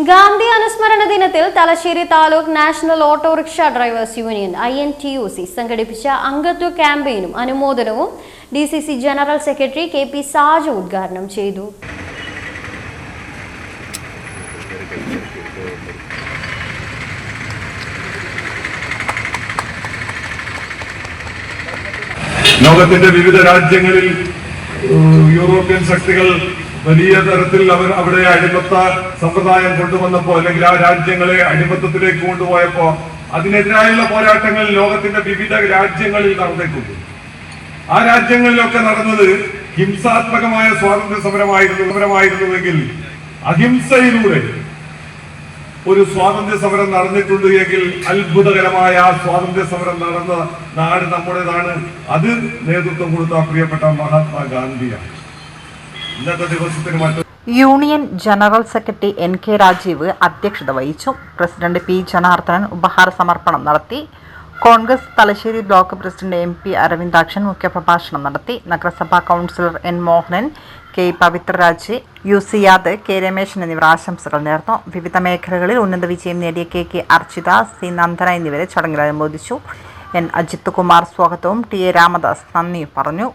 ഗാന്ധി അനുസ്മരണ ദിനത്തിൽ Thalassery taluk national autorickshaw drivers union INTUC സംഘടിപ്പിച്ച അംഗത്വ ക്യാമ്പയിനും അനുമോദനവും DCC general secretary KP Saju ഉദ്ഘാടനം ചെയ്തു. ലോകത്തിന്റെ വിവിധ രാജ്യങ്ങളിൽ യൂറോപ്യൻ ശക്തികൾ വലിയ തരത്തിൽ അവിടെ അടിമത്ത സമ്പ്രദായം കൊണ്ടുവന്നപ്പോ അല്ലെങ്കിൽ ആ രാജ്യങ്ങളെ അടിമത്തത്തിലേക്ക് കൊണ്ടുപോയപ്പോ അതിനെതിരായുള്ള പോരാട്ടങ്ങൾ ലോകത്തിന്റെ വിവിധ രാജ്യങ്ങളിൽ നടന്നിട്ടുണ്ട്. ആ രാജ്യങ്ങളിലൊക്കെ നടന്നത് ഹിംസാത്മകമായ സ്വാതന്ത്ര്യ സമരമായിരുന്നുവെങ്കിൽ അഹിംസയിലൂടെ ഒരു സ്വാതന്ത്ര്യ സമരം നടന്നിട്ടുണ്ട് എങ്കിൽ അത്ഭുതകരമായ ആ സ്വാതന്ത്ര്യ സമരം നടന്ന നാട് നമ്മുടേതാണ്. അത് നേതൃത്വം കൊടുത്ത പ്രിയപ്പെട്ട മഹാത്മാഗാന്ധിയാണ്. ഇന്നത്തെ ദിവസത്തിന് union general secretary NK Rajeev അധ്യക്ഷത വഹിച്ചു. പ്രസിഡന്റ് P ജനാർദ്ദനൻ ഉപഹാര സമർപ്പണം നടത്തി. Congress Thalassery block president MP Aravindakshan മുഖ്യപ്രഭാഷണം നടത്തി. നഗരസഭാ councillor N Mohanan, K Pavithraraj, UC യാദ്, K രമേശൻ എന്നിവർ ആശംസകൾ നേർന്നു. വിവിധ മേഖലകളിൽ ഉന്നത വിജയം നേടിയ KK അർച്ചിത, C നന്ദന എന്നിവരെ ചടങ്ങിൽ അനുമോദിച്ചു. N അജിത് കുമാർ സ്വാഗതവും TA രാമദാസ് നന്ദിയും പറഞ്ഞു.